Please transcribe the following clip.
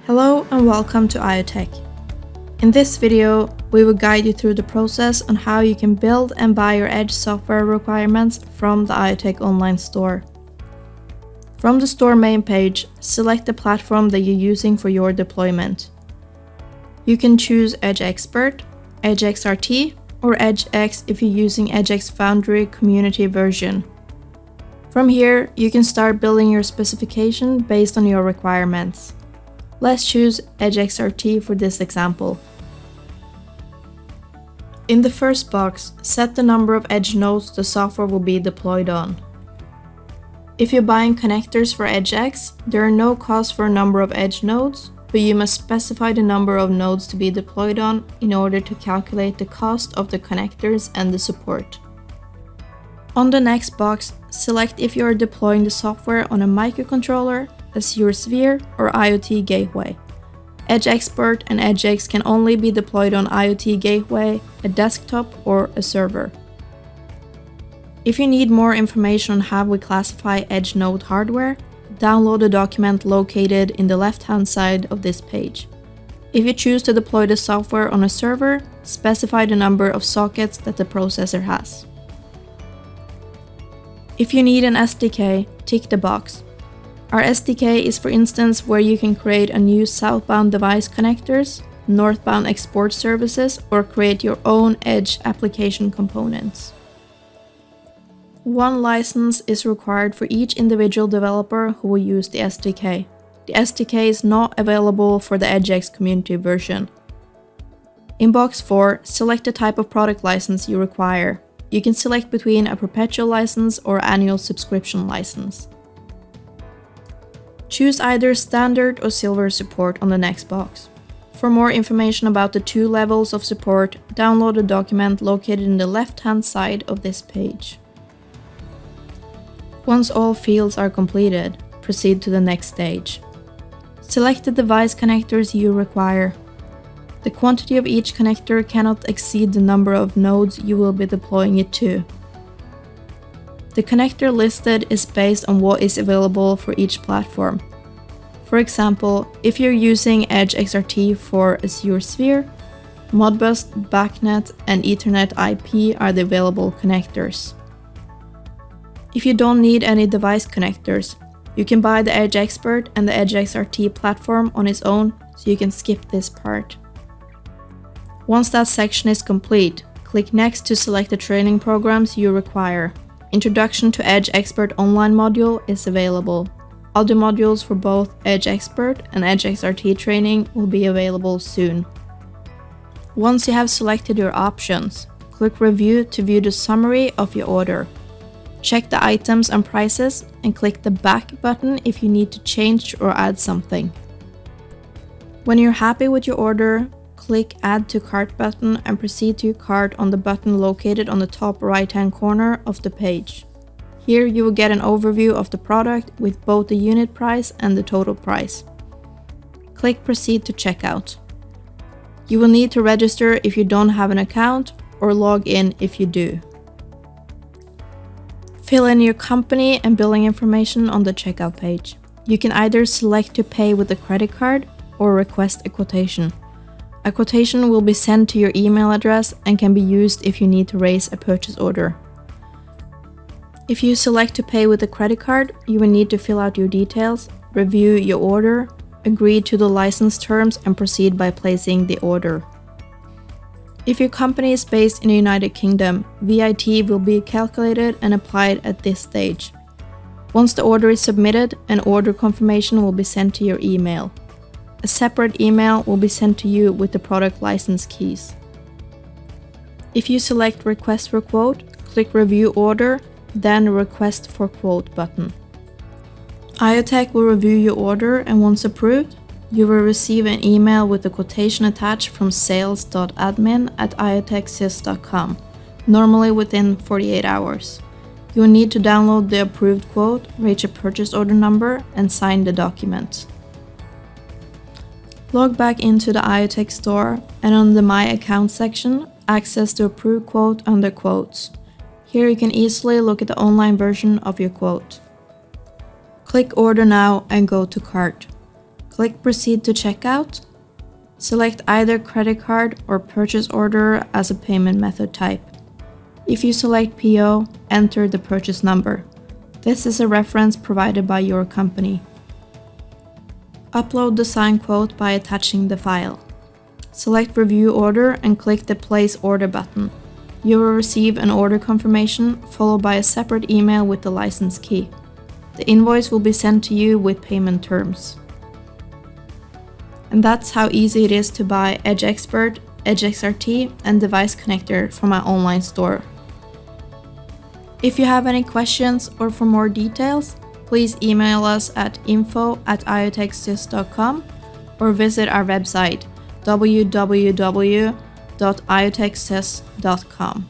Hello and welcome to IOTech. In this video, we will guide you through the process on how you can build and buy your Edge software requirements from the IOTech Online Store. From the store main page, select the platform that you're using for your deployment. You can choose Edge Xpert, Edge XRT, or EdgeX if you're using EdgeX Foundry Community version. From here, you can start building your specification based on your requirements. Let's choose Edge XRT for this example. In the first box, set the number of Edge nodes the software will be deployed on. If you're buying connectors for EdgeX, there are no costs for a number of Edge nodes, but you must specify the number of nodes to be deployed on in order to calculate the cost of the connectors and the support. On the next box, select if you are deploying the software on a microcontroller, Azure Sphere, or IoT gateway. Edge Xpert and EdgeX can only be deployed on IoT gateway, a desktop, or a server. If you need more information on how we classify Edge node hardware, download the document located in the left-hand side of this page. If you choose to deploy the software on a server, specify the number of sockets that the processor has. If you need an SDK, tick the box. Our SDK is, for instance, where you can create a new southbound device connectors, northbound export services, or create your own Edge application components. One license is required for each individual developer who will use the SDK. The SDK is not available for the EdgeX community version. In box 4, select the type of product license you require. You can select between a perpetual license or annual subscription license. Choose either standard or silver support on the next box. For more information about the two levels of support, download the document located in the left-hand side of this page. Once all fields are completed, proceed to the next stage. Select the device connectors you require. The quantity of each connector cannot exceed the number of nodes you will be deploying it to. The connector listed is based on what is available for each platform. For example, if you're using Edge XRT for Azure Sphere, Modbus, BACnet, and Ethernet IP are the available connectors. If you don't need any device connectors, you can buy the Edge Xpert and the Edge XRT platform on its own, so you can skip this part. Once that section is complete, click Next to select the training programs you require. Introduction to Edge Xpert Online module is available. Other modules for both Edge Xpert and Edge XRT training will be available soon. Once you have selected your options, click Review to view the summary of your order. Check the items and prices and click the Back button if you need to change or add something. When you're happy with your order, click Add to Cart button and proceed to your cart on the button located on the top right-hand corner of the page. Here you will get an overview of the product with both the unit price and the total price. Click Proceed to Checkout. You will need to register if you don't have an account or log in if you do. Fill in your company and billing information on the checkout page. You can either select to pay with a credit card or request a quotation. A quotation will be sent to your email address and can be used if you need to raise a purchase order. If you select to pay with a credit card, you will need to fill out your details, review your order, agree to the license terms, and proceed by placing the order. If your company is based in the United Kingdom, VAT will be calculated and applied at this stage. Once the order is submitted, an order confirmation will be sent to your email. A separate email will be sent to you with the product license keys. If you select Request for Quote, click Review Order, then Request for Quote button. IOTech will review your order, and once approved, you will receive an email with the quotation attached from sales.admin@iotechsys.com, normally within 48 hours. You will need to download the approved quote, reach a purchase order number, and sign the document. Log back into the IOTech store, and on the My Account section, access the approved quote under Quotes. Here you can easily look at the online version of your quote. Click Order Now and go to Cart. Click Proceed to Checkout. Select either credit card or purchase order as a payment method type. If you select PO, enter the purchase number. This is a reference provided by your company. Upload the signed quote by attaching the file. Select Review Order and click the Place Order button. You will receive an order confirmation followed by a separate email with the license key. The invoice will be sent to you with payment terms. And that's how easy it is to buy Edge Xpert, Edge XRT, and device connector from my online store. If you have any questions or for more details, please email us at info@iotechsys.com or visit our website www.iotechsys.com.